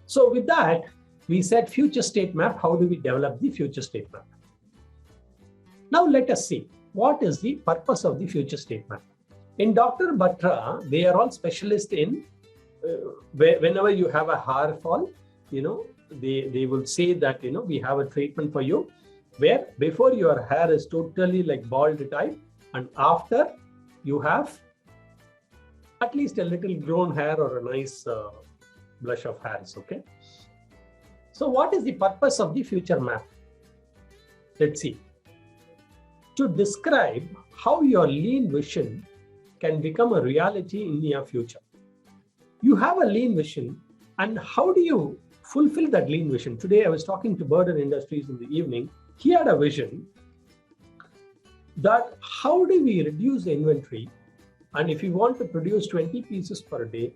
So with that, we said future state map. How do we develop the future state map? Now let us see what is the purpose of the future state map. In Dr. Batra, they are all specialists in whenever you have a hair fall, they will say that, we have a treatment for you where before your hair is totally like bald type, and after you have at least a little grown hair or a nice blush of hairs. Okay. So what is the purpose of the future map? Let's see. To describe how your lean vision can become a reality in your future. You have a lean vision, and how do you fulfill that lean vision? Today, I was talking to Burden Industries in the evening. He had a vision that how do we reduce the inventory, and if you want to produce 20 pieces per day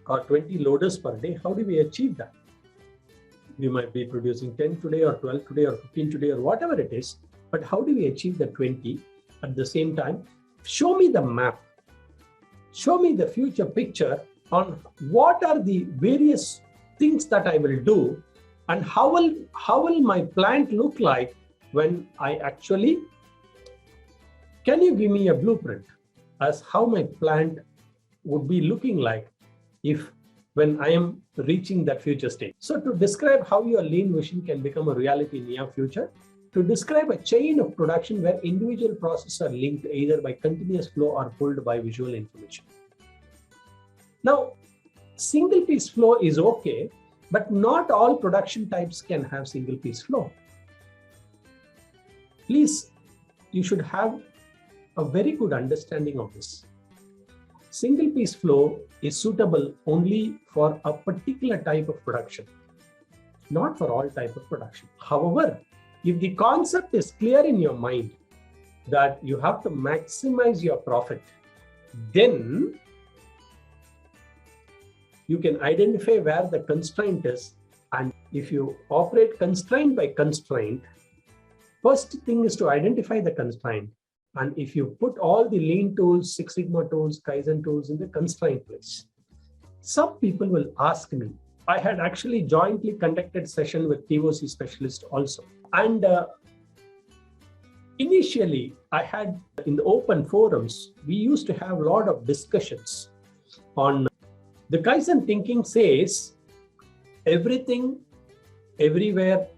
or 20 loaders per day, how do we achieve that? We might be producing 10 today or 12 today or 15 today or whatever it is, but how do we achieve the 20 at the same time? Show me the map. Show me the future picture on what are the various things that I will do, and how will my plant look like when I actually, can you give me a blueprint as how my plant would be looking like when I am reaching that future state? So to describe how your lean vision can become a reality in your future, to describe a chain of production where individual processes are linked either by continuous flow or pulled by visual information. Now, single piece flow is okay, but not all production types can have single piece flow. Please, you should have a very good understanding of this. Single piece flow is suitable only for a particular type of production, not for all type of production. However, if the concept is clear in your mind that you have to maximize your profit, then you can identify where the constraint is. And if you operate constraint by constraint, first thing is to identify the constraint. And if you put all the lean tools, Six Sigma tools, Kaizen tools in the constraint place, some people will ask me, I had actually jointly conducted session with TOC specialist also. And initially I had in the open forums, we used to have a lot of discussions on the Kaizen thinking says everything, everywhere,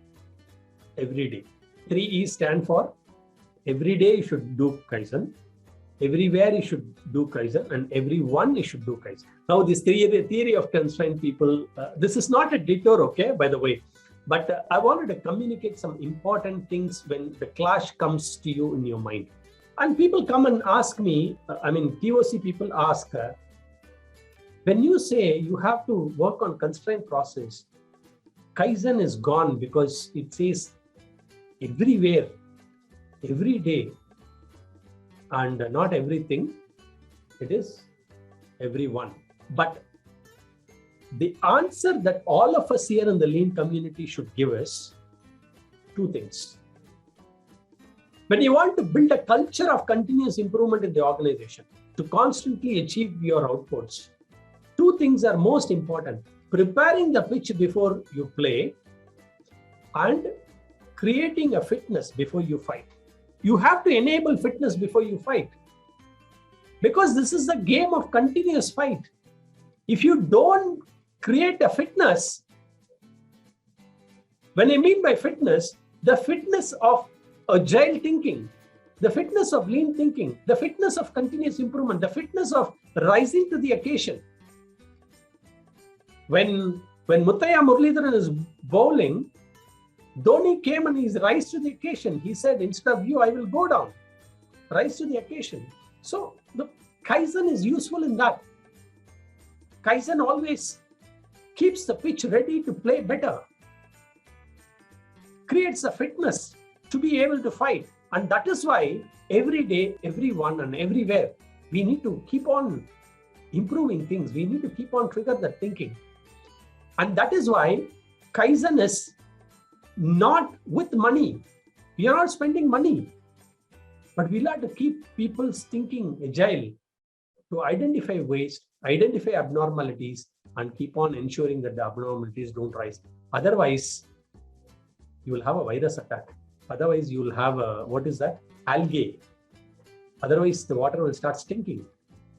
every day. 3 E stand for every day you should do Kaizen, everywhere you should do Kaizen, and everyone you should do Kaizen. Now this theory of constraint people, this is not a detour, okay, by the way, but I wanted to communicate some important things when the clash comes to you in your mind. And people come and ask me, TOC people ask, when you say you have to work on constraint process, Kaizen is gone because it says everywhere, every day, and not everything, it is everyone. But the answer that all of us here in the lean community should give is two things. When you want to build a culture of continuous improvement in the organization to constantly achieve your outputs, two things are most important: preparing the pitch before you play and creating a fitness before you fight. You have to enable fitness before you fight, because this is a game of continuous fight. If you don't create a fitness, when I mean by fitness, the fitness of agile thinking, the fitness of lean thinking, the fitness of continuous improvement, the fitness of rising to the occasion. When Muttaya Muralidharan is bowling, Dhoni came and he's rise to the occasion. He said, instead of you, I will go down. Rise to the occasion. So the Kaizen is useful in that. Kaizen always keeps the pitch ready to play better, creates a fitness to be able to fight. And that is why every day, everyone and everywhere, we need to keep on improving things. We need to keep on trigger that thinking. And that is why Kaizen is not with money. We are not spending money, but we'll have to keep people's thinking agile to identify waste, identify abnormalities, and keep on ensuring that the abnormalities don't rise. Otherwise, you will have a virus attack. Otherwise, you will have a, what is that? Algae. Otherwise, the water will start stinking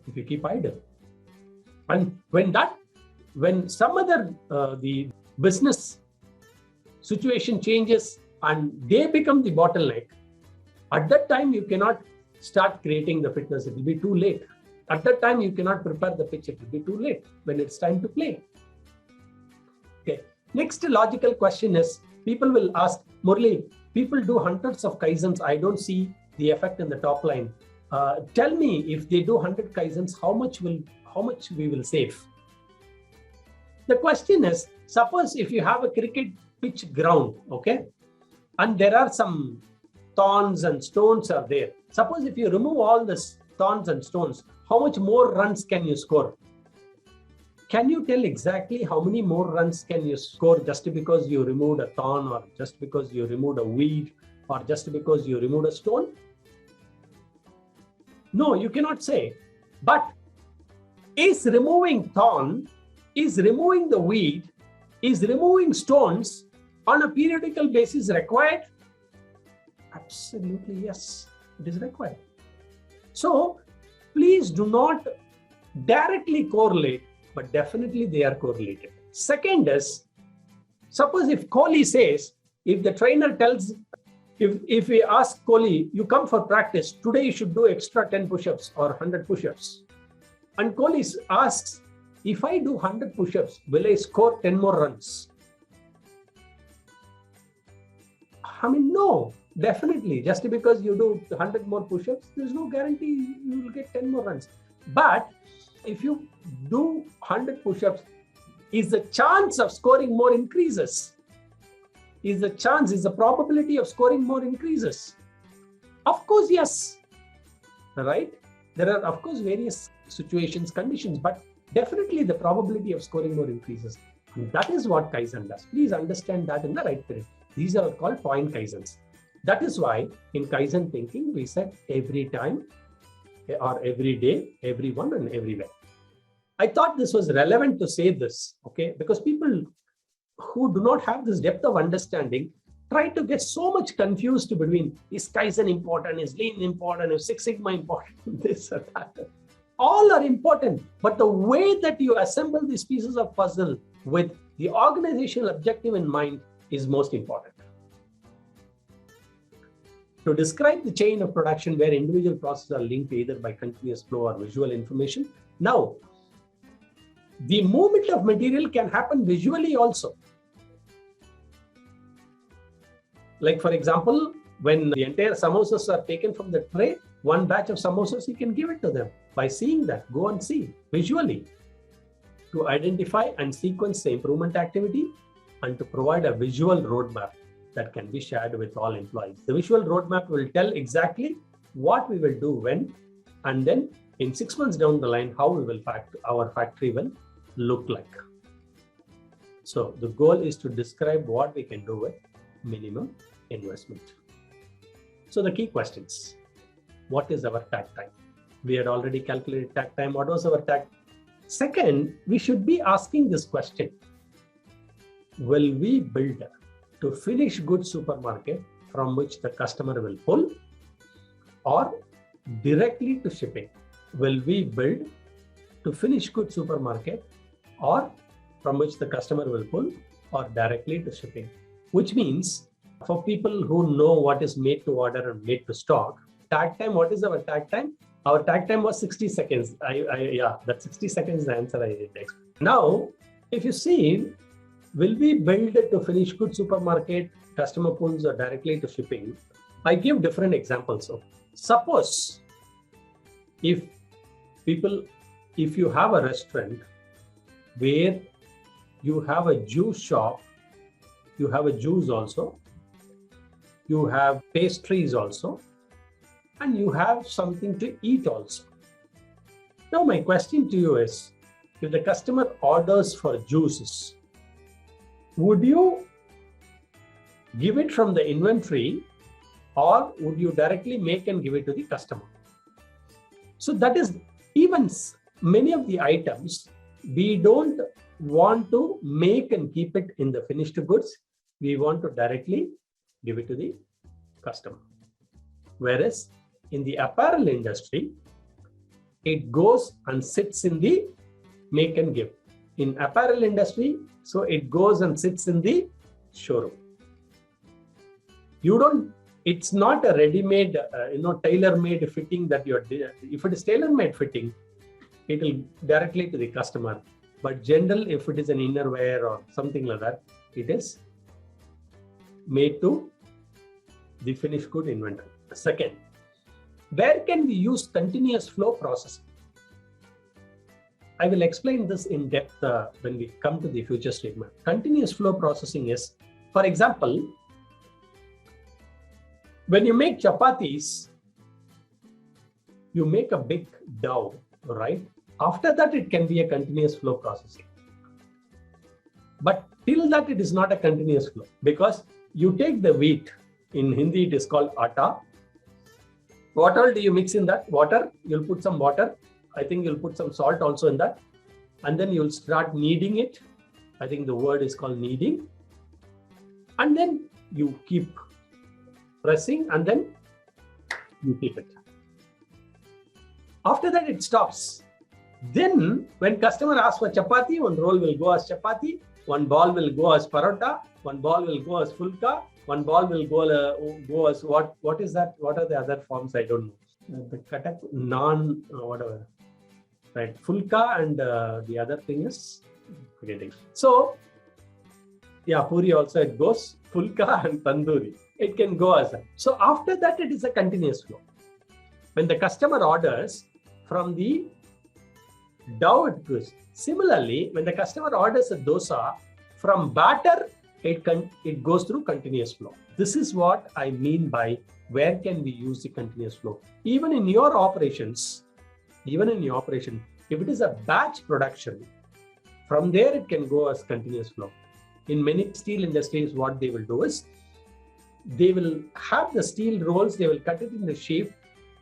if you keep idle. And when some other the business situation changes and they become the bottleneck, at that time you cannot start creating the fitness. It will be too late. At that time you cannot prepare the pitch. It will be too late when it's time to play. Okay. Next logical question is, people will ask, Murali, people do hundreds of Kaizens. I don't see the effect in the top line. Tell me, if they do 100 Kaizens, how much we will save? The question is, suppose if you have a cricket pitch ground, okay, and there are some thorns and stones are there. Suppose if you remove all this thorns and stones, how much more runs can you score? Can you tell exactly how many more runs can you score just because you removed a thorn, or just because you removed a weed, or just because you removed a stone? No, you cannot say. But is removing thorn, is removing the weed, is removing stones on a periodical basis required? Absolutely, yes, it is required. So please do not directly correlate, but definitely they are correlated. Second is, suppose if Kohli says, if the trainer tells, if we ask Kohli, you come for practice, today you should do extra 10 push-ups or 100 push-ups. And Kohli asks, if I do 100 push-ups, will I score 10 more runs? I mean, no, definitely. Just because you do 100 more push-ups, there's no guarantee you will get 10 more runs. But if you do 100 push-ups, is the chance of scoring more increases? Is the probability of scoring more increases? Of course, yes. Right? There are, of course, various situations, conditions, but definitely the probability of scoring more increases. And that is what Kaizen does. Please understand that in the right period. These are called point Kaizens. That is why in Kaizen thinking, we said every time or every day, everyone and everywhere. I thought this was relevant to say this, okay? Because people who do not have this depth of understanding try to get so much confused between, is Kaizen important, is Lean important, is Six Sigma important, this or that. All are important, but the way that you assemble these pieces of puzzle with the organizational objective in mind is most important. To describe the chain of production where individual processes are linked either by continuous flow or visual information. Now, the movement of material can happen visually also. Like for example, when the entire samosas are taken from the tray, one batch of samosas, you can give it to them. By seeing that, go and see visually to identify and sequence the improvement activity and to provide a visual roadmap that can be shared with all employees. The visual roadmap will tell exactly what we will do when, and then in 6 months down the line, how we will our factory will look like. So the goal is to describe what we can do with minimum investment. So the key questions: what is our takt time? We had already calculated takt time. What was our takt? Second, we should be asking this question: will we build to finish goods supermarket from which the customer will pull, or directly to shipping? Will we build to finish goods supermarket or from which the customer will pull, or directly to shipping? Which means for people who know what is made to order and made to stock, takt time, what is our takt time? Our takt time was 60 seconds. Yeah, that 60 seconds is the answer I did next. Now, if you see, will we build to finish goods supermarket, customer pulls, or directly to shipping? I give different examples. So, suppose if you have a restaurant where you have a juice shop, you have a juice also, you have pastries also, and you have something to eat also. Now my question to you is, if the customer orders for juices, would you give it from the inventory, or would you directly make and give it to the customer? So that is, even many of the items, we don't want to make and keep it in the finished goods. We want to directly give it to the customer. Whereas in the apparel industry, it goes and sits in the make and give. In apparel industry, so it goes and sits in the showroom. It's not a ready-made, tailor-made fitting that you're, if it is tailor-made fitting, it will directly to the customer. But general, if it is an innerwear or something like that, it is made to the finished good inventory. Second, where can we use continuous flow processing? I will explain this in depth when we come to the future statement. Continuous flow processing is, for example, when you make chapatis, you make a big dough, right? After that, it can be a continuous flow processing. But till that, it is not a continuous flow, because you take the wheat, in Hindi it is called atta. What all do you mix in that? Water, you'll put some water. I think you'll put some salt also in that. And then you'll start kneading it. I think the word is called kneading. And then you keep pressing and then you keep it. After that, it stops. Then when customer asks for chapati, one roll will go as chapati, one ball will go as parota, one ball will go as fulka, one ball will go as what is that? What are the other forms? I don't know. The katak, naan, whatever. Right, fulka, and the other thing is forgetting. So, yeah, puri also it goes, fulka and tandoori. It can go as that. So after that, it is a continuous flow. When the customer orders from the dough, it goes. Similarly, when the customer orders a dosa, from batter, it goes through continuous flow. This is what I mean by where can we use the continuous flow. Even in your operations, if it is a batch production, from there it can go as continuous flow. In many steel industries, what they will do is, they will have the steel rolls, they will cut it in the sheet.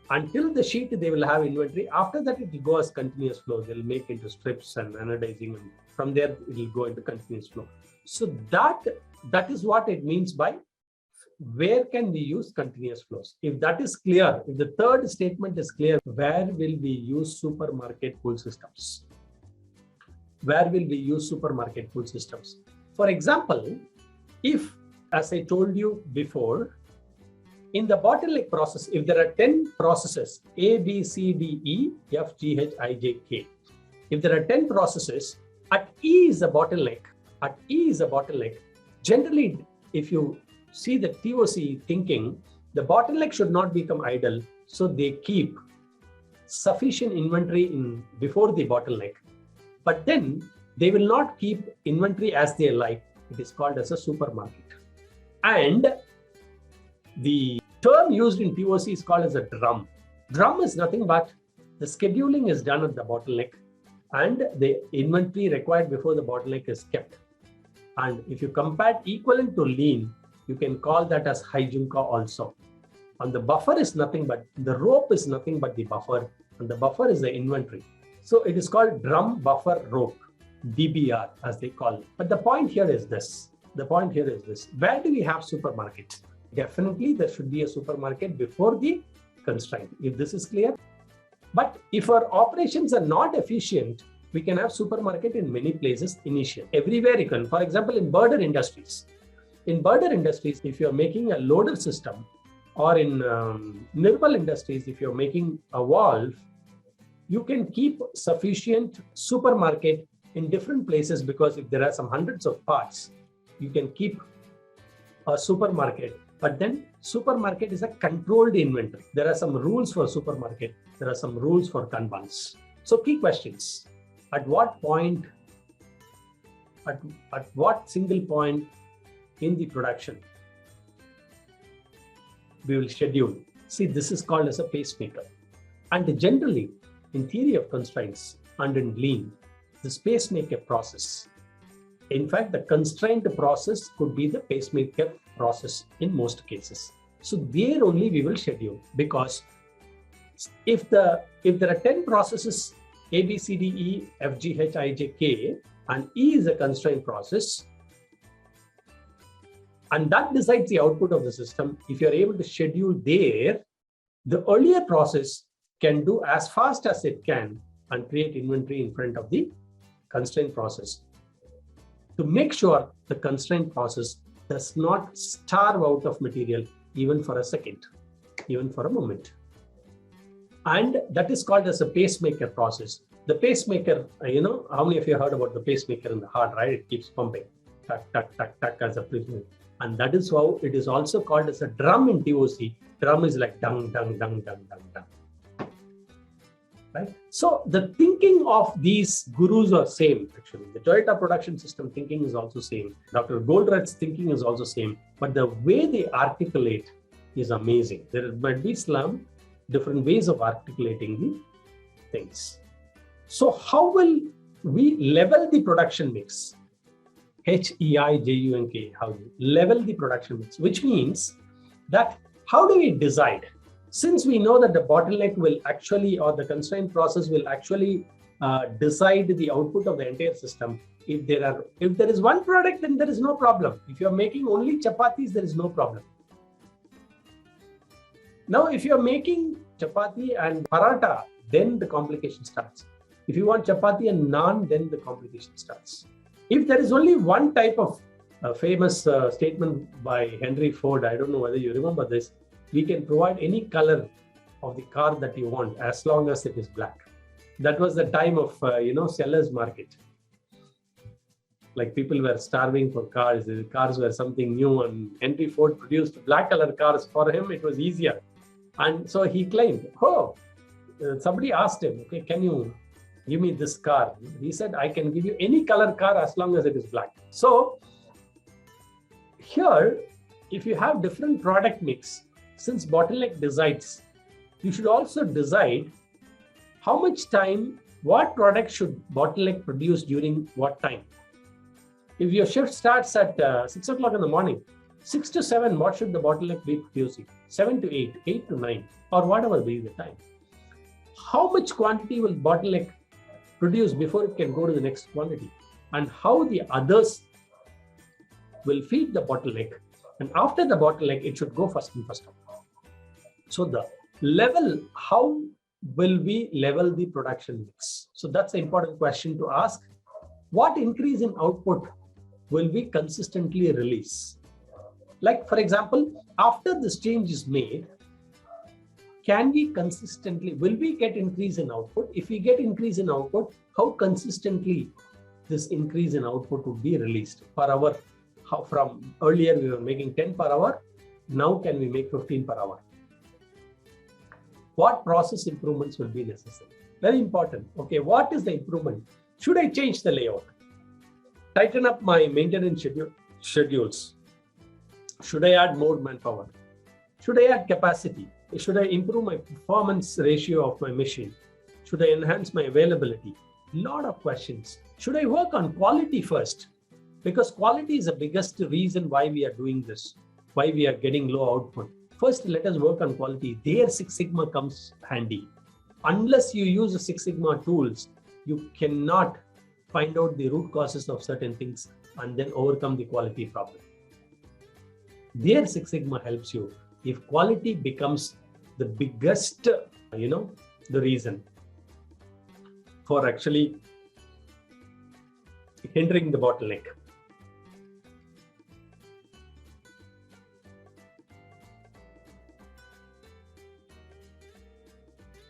Until the sheet, they will have inventory. After that, it will go as continuous flow. They'll make into strips and anodizing, and from there, it will go into continuous flow. So that is what it means by where can we use continuous flows. If that is clear, if the third statement is clear, where will we use supermarket pull systems? Where will we use supermarket pull systems? For example, if, as I told you before, in the bottleneck process, if there are 10 processes, A, B, C, D, E, F, G, H, I, J, K. If there are 10 processes, at E is a bottleneck. Generally, if you see the TOC thinking, the bottleneck should not become idle. So they keep sufficient inventory before the bottleneck. But then they will not keep inventory as they like. It is called as a supermarket. And the term used in TOC is called as a drum. Drum is nothing but the scheduling is done at the bottleneck and the inventory required before the bottleneck is kept. And if you compare equivalent to lean, you can call that as Hijunka also. And the buffer is nothing but, the rope is nothing but the buffer, and the buffer is the inventory. So it is called drum buffer rope, DBR as they call it. But the point here is this. Where do we have supermarket? Definitely there should be a supermarket before the constraint, if this is clear. But if our operations are not efficient, we can have supermarket in many places initially. Everywhere you can, for example, in birder industries. In birder industries, if you're making a loader system, or in Nirmal industries, if you're making a valve, you can keep sufficient supermarket in different places, because if there are some hundreds of parts, you can keep a supermarket. But then supermarket is a controlled inventory. There are some rules for supermarket. There are some rules for Kanbans. So key questions. At what point, at what single point in the production we will schedule? See, this is called as a pacemaker. And generally, in theory of constraints and in lean, this pacemaker process, in fact, the constraint process could be the pacemaker process in most cases. So there only we will schedule, because if there are 10 processes A, B, C, D, E, F, G, H, I, J, K, and E is a constraint process. And that decides the output of the system. If you're able to schedule there, the earlier process can do as fast as it can and create inventory in front of the constraint process to make sure the constraint process does not starve out of material even for a second, even for a moment. And that is called as a pacemaker process. The pacemaker, how many of you heard about the pacemaker in the heart, right? It keeps pumping, tuck, tuck, tuck, tuck as a pacemaker. And that is how it is also called as a drum in TOC. Drum is like dung, dung, dung, dung, dung, dung. Right? So the thinking of these gurus are same, actually. The Toyota production system thinking is also same. Dr. Goldratt's thinking is also same. But the way they articulate is amazing. There might be some different ways of articulating the things. So how will we level the production mix? HEIJUNK, how you level the production mix, which means that how do we decide? Since we know that the bottleneck will actually, or the constraint process will actually decide the output of the entire system. If there is one product, then there is no problem. If you're making only chapatis, there is no problem. Now, if you're making chapati and paratha, then the complication starts. If you want chapati and naan, then the complication starts. If there is only one type of famous statement by Henry Ford, I don't know whether you remember this, we can provide any color of the car that you want as long as it is black. That was the time of, seller's market. Like people were starving for cars. The cars were something new, and Henry Ford produced black color cars. For him, it was easier. And so he claimed, somebody asked him, okay, can you give me this car? He said, I can give you any color car as long as it is black. So here, if you have different product mix, since bottleneck decides, you should also decide how much time, what product should bottleneck produce during what time. If your shift starts at 6 o'clock in the morning, 6 to 7, what should the bottleneck be producing? 7 to 8, 8 to 9, or whatever be the time. How much quantity will bottleneck produce before it can go to the next quantity? And how the others will feed the bottleneck. And after the bottleneck, it should go first and first. So the level, how will we level the production mix? So that's the important question to ask. What increase in output will we consistently release? Like, for example, after this change is made, can we consistently, will we get increase in output? If we get increase in output, how consistently this increase in output would be released per hour? How from earlier we were making 10 per hour, now can we make 15 per hour? What process improvements will be necessary? Very important. Okay, what is the improvement? Should I change the layout? Tighten up my maintenance schedules? Should I add more manpower? Should I add capacity? Should I improve my performance ratio of my machine? Should I enhance my availability? Lot of questions. Should I work on quality first? Because quality is the biggest reason why we are doing this, why we are getting low output. First, let us work on quality. There Six Sigma comes handy. Unless you use the Six Sigma tools, you cannot find out the root causes of certain things and then overcome the quality problem. There Six Sigma helps you. If quality becomes the biggest, the reason for actually hindering the bottleneck.